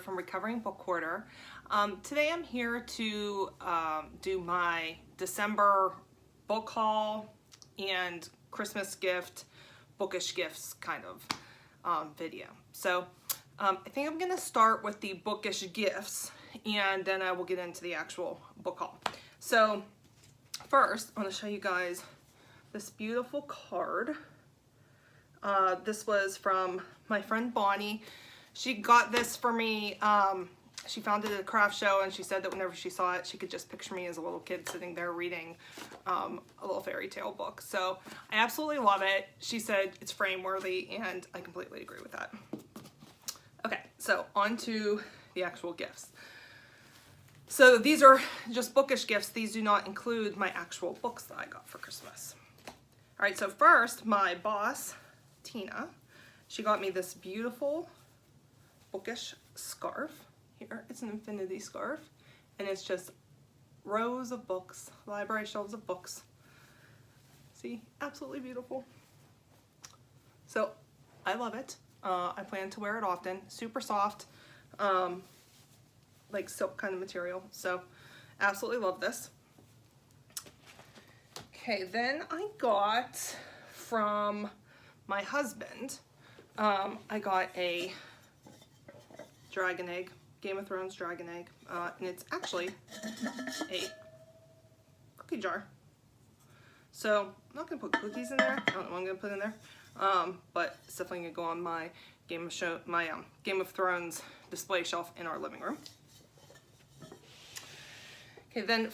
from Recovering Book Hoarder. Today I'm here to do my December book haul and Christmas gift, bookish gifts kind of video. So I think I'm going to start with the bookish gifts and then I will get into the actual book haul. So first I want to show you guys this beautiful card. This was from my friend Bonnie. She got this for me. She found it at a craft show and she said that whenever she saw it, she could just picture me as a little kid sitting there reading a little fairy tale book. So I absolutely love it. She said it's frame worthy and I completely agree with that. Okay, so on to the actual gifts. So these are just bookish gifts. These do not include my actual books that I got for Christmas. All right, so first, my boss, Tina, she got me this beautiful bookish scarf. Here, it's an infinity scarf, and it's just rows of books, library shelves of books. See, absolutely beautiful. So I love it. I plan to wear it often. Super soft, like silk kind of material. So absolutely love this. Okay, then I got from my husband, I got a dragon egg, Game of Thrones dragon egg, and it's actually a cookie jar. So I'm not gonna put cookies in there. I don't know what I'm gonna put in there, but it's definitely gonna go on my Game of Thrones display shelf in our living room. Okay, then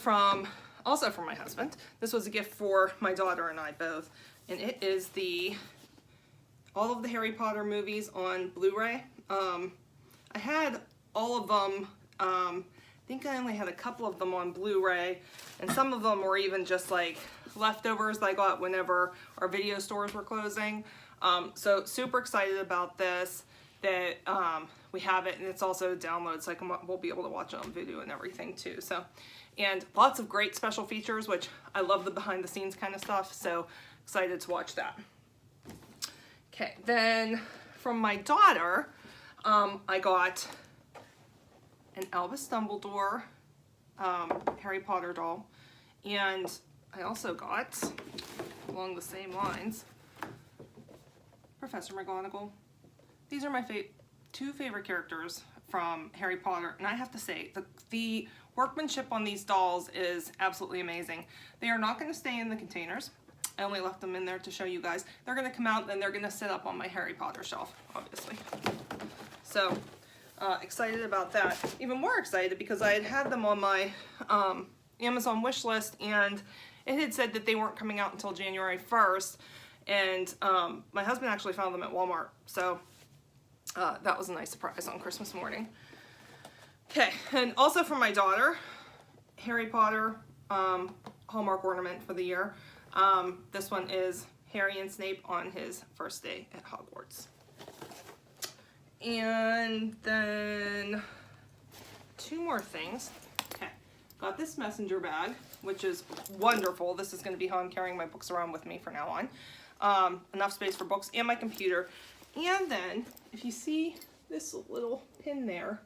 also from my husband, this was a gift for my daughter and I both, and it is all of the Harry Potter movies on Blu-ray. I had all of them. I think I only had a couple of them on Blu-ray, and some of them were even just like leftovers that I got whenever our video stores were closing. So super excited about this, that we have it, and it's also a download, so we'll be able to watch it on video and everything too. So, and lots of great special features, which I love the behind the scenes kind of stuff, so excited to watch that. Okay, then from my daughter, I got an Albus Dumbledore Harry Potter doll, and I also got, along the same lines, Professor McGonagall. These are my two favorite characters from Harry Potter, and I have to say, the workmanship on these dolls is absolutely amazing. They are not going to stay in the containers. I only left them in there to show you guys. They're going to come out and they're going to sit up on my Harry Potter shelf, obviously. So excited about that. Even more excited because I had them on my Amazon wish list, and it had said that they weren't coming out until January 1st, and my husband actually found them at Walmart, so that was a nice surprise on Christmas morning. Okay, and also for my daughter, Harry Potter Hallmark ornament for the year. This one is Harry and Snape on his first day at Hogwarts. And then two more things. Okay, got this messenger bag, which is wonderful. This is going to be how I'm carrying my books around with me from now on. Enough space for books and my computer. And then, if you see this little pin there,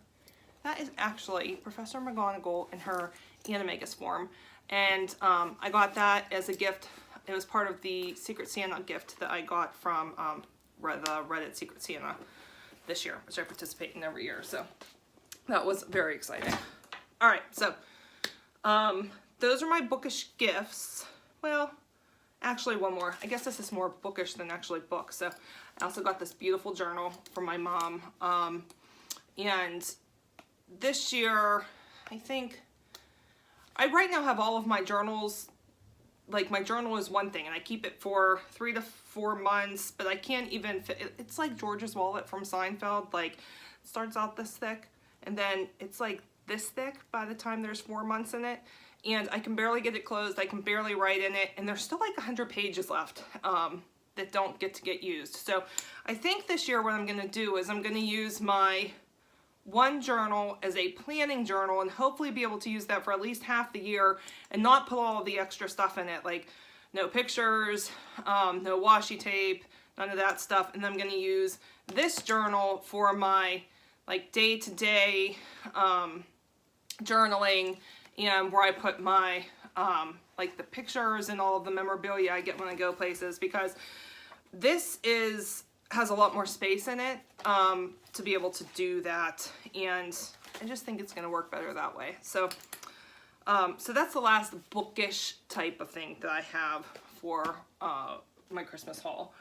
that is actually Professor McGonagall in her Animagus form. And I got that as a gift. It was part of the Secret Santa gift that I got from the Reddit Secret Santa this year, which I participate in every year. So that was very exciting. All right, so those are my bookish gifts. Well, actually one more. I guess this is more bookish than actually books. So I also got this beautiful journal from my mom. And this year, I think, I right now have all of my journals, like my journal is one thing and I keep it for 3 to 4 months, but I can't even fit, it's like George's wallet from Seinfeld, like it starts out this thick and then it's like this thick by the time there's 4 months in it, and I can barely get it closed, I can barely write in it, and there's still like 100 pages left that don't get used. So I think this year what I'm going to do is I'm going to use my one journal as a planning journal and hopefully be able to use that for at least half the year and not put all of the extra stuff in it, like no pictures, no washi tape, none of that stuff. And I'm going to use this journal for my like day-to-day journaling, and where I put my like the pictures and all of the memorabilia I get when I go places, because this has a lot more space in it to be able to do that, and I just think it's going to work better that way. So so that's the last bookish type of thing that I have for my Christmas haul.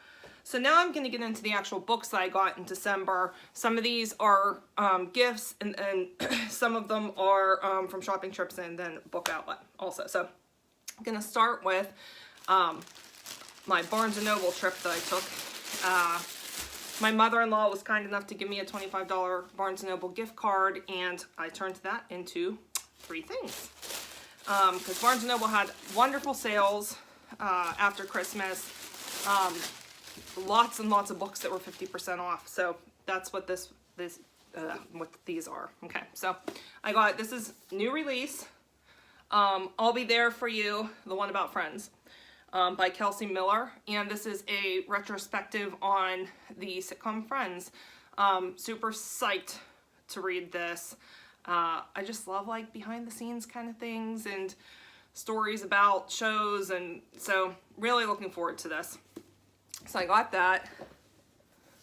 So now I'm going to get into the actual books that I got in December. Some of these are gifts, and some of them are from shopping trips and then book outlet also. So I'm going to start with my Barnes & Noble trip that I took. My mother-in-law was kind enough to give me a $25 Barnes & Noble gift card, and I turned that into 3 things. Because Barnes & Noble had wonderful sales after Christmas. Lots and lots of books that were 50% off. So that's what what these are. Okay, so I got, this is new release, I'll Be There For You, the one about friends, by Kelsey Miller. And this is a retrospective on the sitcom Friends. Super psyched to read this. I just love like behind the scenes kind of things and stories about shows, and so really looking forward to this. So I got that,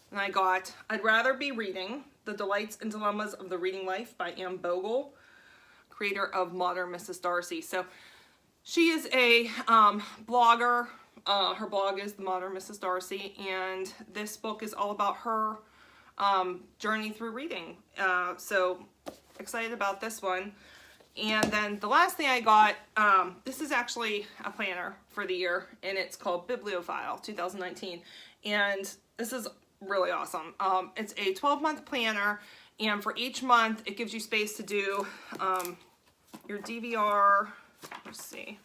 and I got I'd Rather Be Reading, The Delights and Dilemmas of the Reading Life by Anne Bogle, creator of Modern Mrs. Darcy. So she is a blogger. Her blog is The Modern Mrs. Darcy, and this book is all about her journey through reading. So excited about this one. And then the last thing I got, this is actually a planner for the year, and it's called Bibliophile 2019. And this is really awesome. It's a 12-month planner, and for each month it gives you space to do your DVR. Let's see,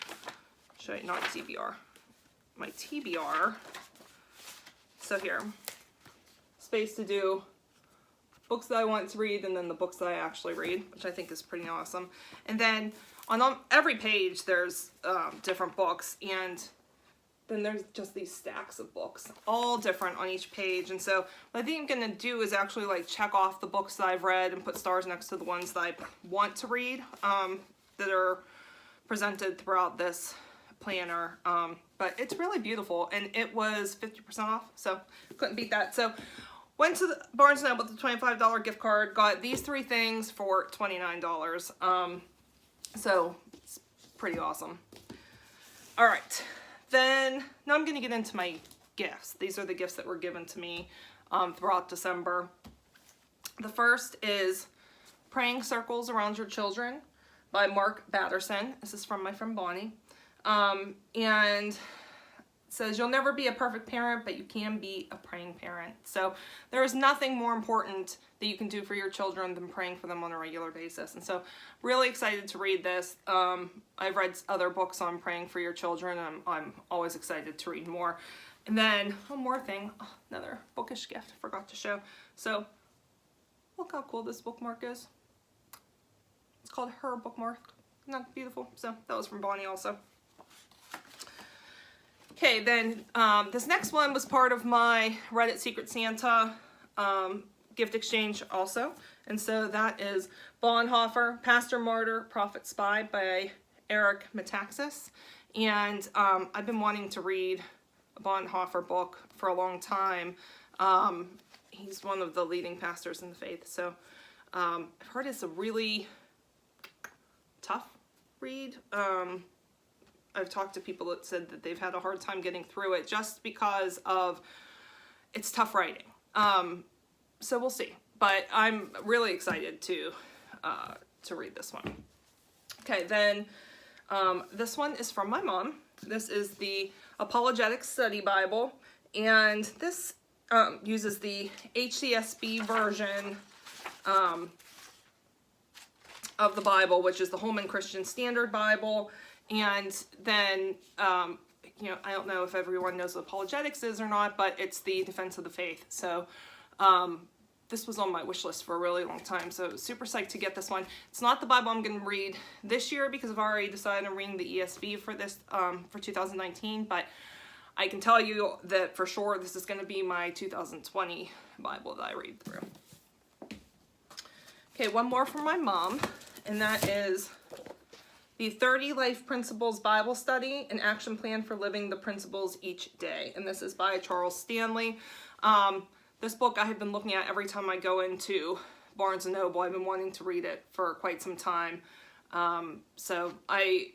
show you, not DVR, my TBR. So here, space to do books that I want to read, and then the books that I actually read, which I think is pretty awesome. And then on every page there's different books, and then there's just these stacks of books, all different on each page. And so what I think I'm gonna do is actually like check off the books that I've read and put stars next to the ones that I want to read that are presented throughout this planner. But it's really beautiful, and it was 50% off, so couldn't beat that. So went to the Barnes & Noble with the $25 gift card, got these 3 things for $29. So it's pretty awesome. All right, then now I'm gonna get into my gifts. These are the gifts that were given to me throughout December. The first is Praying Circles Around Your Children by Mark Batterson. This is from my friend Bonnie. And says, you'll never be a perfect parent, but you can be a praying parent. So there is nothing more important that you can do for your children than praying for them on a regular basis. And so really excited to read this. I've read other books on praying for your children. I'm always excited to read more. And then one more thing, another bookish gift I forgot to show. So look how cool this bookmark is. It's called Her Bookmark. Isn't that beautiful? So that was from Bonnie also. Okay, then this next one was part of my Reddit Secret Santa gift exchange also. And so that is Bonhoeffer, Pastor Martyr, Prophet Spy by Eric Metaxas. And I've been wanting to read a Bonhoeffer book for a long time. He's one of the leading pastors in the faith. So I've heard it's a really tough read. I've talked to people that said that they've had a hard time getting through it just because of it's tough writing. So we'll see. But I'm really excited to read this one. Okay, then this one is from my mom. This is the Apologetics Study Bible, and this uses the HCSB version of the Bible, which is the Holman Christian Standard Bible. And then, you know, I don't know if everyone knows what apologetics is or not, but it's the defense of the faith. So this was on my wish list for a really long time, so super psyched to get this one. It's not the Bible I'm going to read this year because I've already decided I'm reading the ESV for this, for 2019, but I can tell you that for sure this is going to be my 2020 Bible that I read through. Okay, one more from my mom, and that is the 30 Life Principles Bible Study, an action plan for living the principles each day. And this is by Charles Stanley. This book I have been looking at every time I go into Barnes & Noble. I've been wanting to read it for quite some time. So I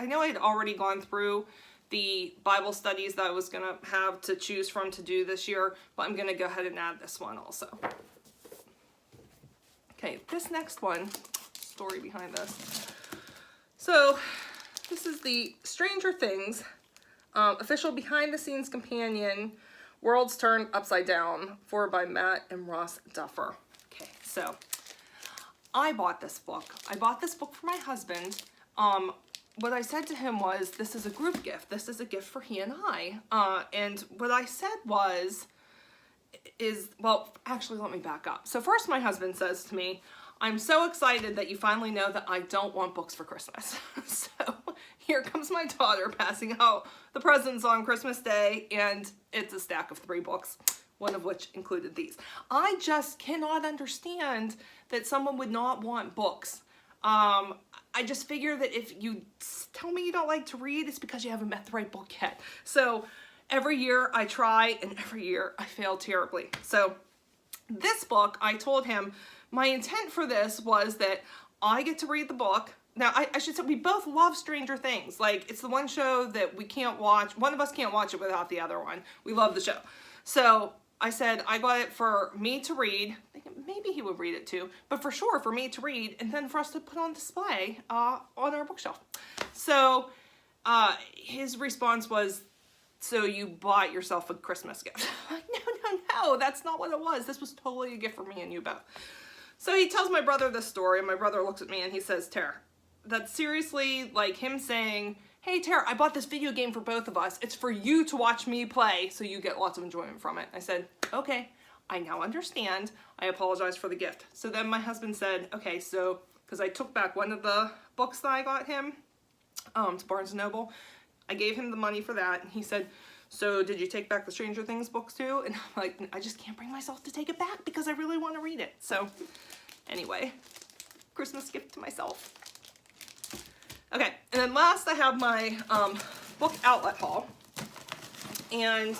know I'd already gone through the Bible studies that I was going to have to choose from to do this year, but I'm going to go ahead and add this one also. Okay, this next one, story behind this. So, this is the Stranger Things official behind-the-scenes companion, Worlds Turned Upside Down, forward by Matt and Ross Duffer. Okay, so I bought this book. I bought this book for my husband. What I said to him was, this is a group gift. This is a gift for he and I. And what I said well, actually, let me back up. So first my husband says to me, I'm so excited that you finally know that I don't want books for Christmas. So here comes my daughter passing out the presents on Christmas Day, and it's a stack of 3 books, one of which included these. I just cannot understand that someone would not want books. I just figure that if you tell me you don't like to read, it's because you haven't met the right book yet. So every year I try, and every year I fail terribly. So this book, I told him, my intent for this was that I get to read the book. Now, I should say we both love Stranger Things. Like, it's the one show that we can't watch. One of us can't watch it without the other one. We love the show. So I said I got it for me to read. Maybe he would read it too, but for sure for me to read, and then for us to put on display on our bookshelf. So his response was, so you bought yourself a Christmas gift. No, that's not what it was. This was totally a gift for me and you both. So he tells my brother this story, and my brother looks at me and he says, Tara, that's seriously like him saying, hey Tara, I bought this video game for both of us. It's for you to watch me play so you get lots of enjoyment from it. I said, okay, I now understand. I apologize for the gift. So then my husband said, okay, so, because I took back one of the books that I got him to Barnes & Noble, I gave him the money for that, and he said, so did you take back the Stranger Things books too? And I'm like, I just can't bring myself to take it back because I really want to read it. So anyway, Christmas gift to myself. Okay, and then last I have my book outlet haul. And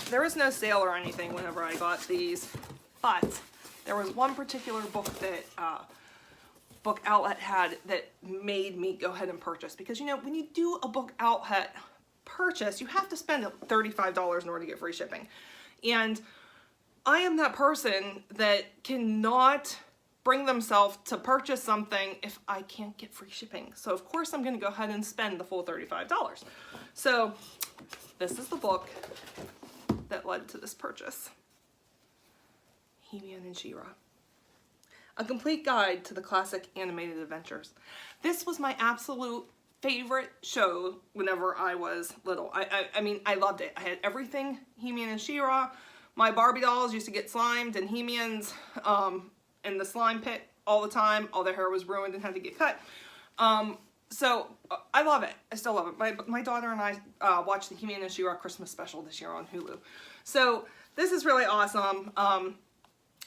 there was no sale or anything whenever I got these, but there was one particular book that Book Outlet had that made me go ahead and purchase. Because, you know, when you do a Book Outlet purchase, you have to spend $35 in order to get free shipping. And I am that person that cannot bring themselves to purchase something if I can't get free shipping. So of course I'm going to go ahead and spend the full $35. So this is the book that led to this purchase. He-Man and She-Ra. A complete guide to the classic animated adventures. This was my absolute favorite show whenever I was little. I mean, I loved it. I had everything He-Man and She-Ra. My Barbie dolls used to get slimed and He-Man's in the slime pit all the time. All their hair was ruined and had to get cut. So I love it. I still love it. My daughter and I watched the He-Man and She-Ra Christmas special this year on Hulu. So this is really awesome.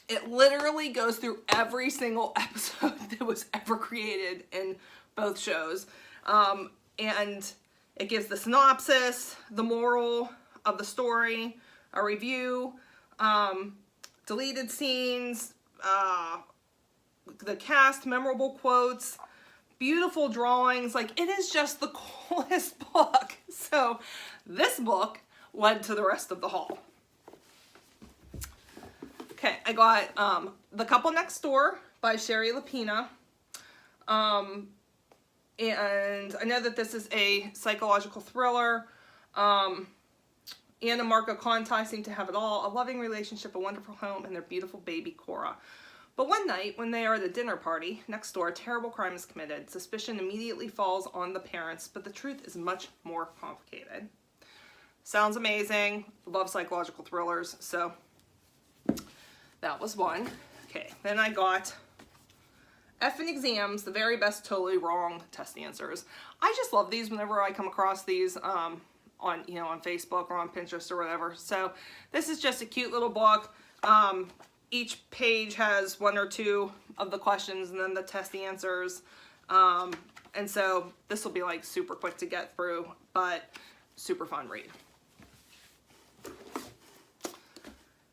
It literally goes through every single episode that was ever created in both shows. And it gives the synopsis, the moral of the story, a review, deleted scenes, the cast, memorable quotes, beautiful drawings. Like, it is just the coolest book. So this book led to the rest of the haul. Okay, I got The Couple Next Door by Sherry Lapina. And I know that this is a psychological thriller. Anna and Marco Conti seem to have it all. A loving relationship, a wonderful home, and their beautiful baby Cora. But one night, when they are at a dinner party next door, a terrible crime is committed. Suspicion immediately falls on the parents, but the truth is much more complicated. Sounds amazing. Love psychological thrillers, so that was one. Okay, then I got Effing Exams, the very best totally wrong test answers. I just love these whenever I come across these on Facebook or on Pinterest or whatever. So this is just a cute little book. each page has 1 or 2 of the questions and then the test answers. And so this will be like super quick to get through, but super fun read.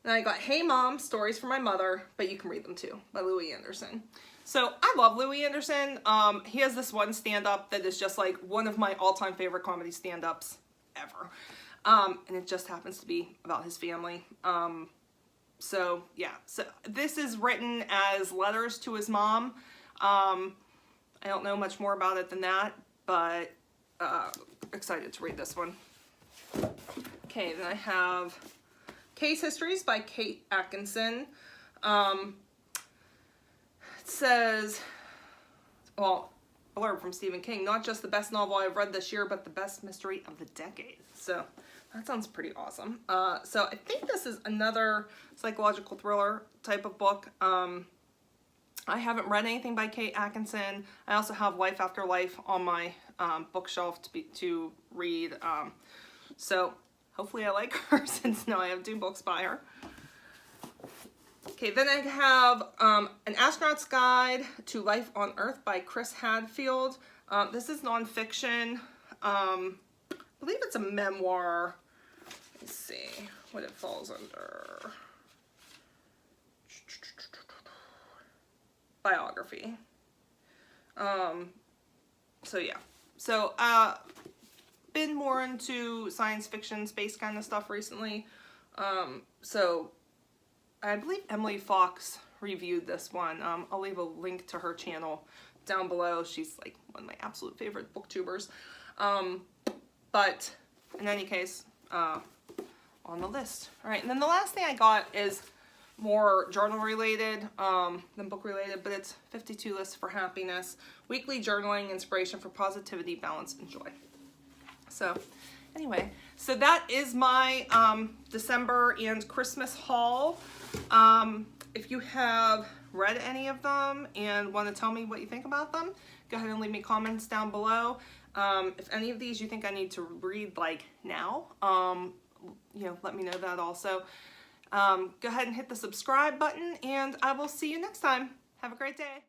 Then I got Hey Mom, Stories for My Mother, but you can read them too, by Louis Anderson. So I love Louis Anderson. He has this one stand-up that is just like one of my all-time favorite comedy stand-ups ever. And it just happens to be about his family. So yeah, so this is written as letters to his mom. I don't know much more about it than that, but excited to read this one. Okay, then I have Case Histories by Kate Atkinson. It says, well, blurb from Stephen King, not just the best novel I've read this year, but the best mystery of the decade. So that sounds pretty awesome. So I think this is another psychological thriller type of book. I haven't read anything by Kate Atkinson. I also have Life After Life on my bookshelf to read. So hopefully I like her since now I have 2 books by her. Okay, then I have An Astronaut's Guide to Life on Earth by Chris Hadfield. This is nonfiction. I believe it's a memoir. Let's see what it falls under. Biography. So yeah. So been more into science fiction, space kind of stuff recently. So I believe Emily Fox reviewed this one. I'll leave a link to her channel down below. She's like one of my absolute favorite booktubers. But in any case, on the list. All right, and then the last thing I got is more journal related than book related, but it's 52 Lists for Happiness, weekly journaling, inspiration for positivity, balance, and joy. So anyway, so that is my December and Christmas haul. If you have read any of them and want to tell me what you think about them, go ahead and leave me comments down below. If any of these you think I need to read like now, you know, let me know that also. Go ahead and hit the subscribe button, and I will see you next time. Have a great day.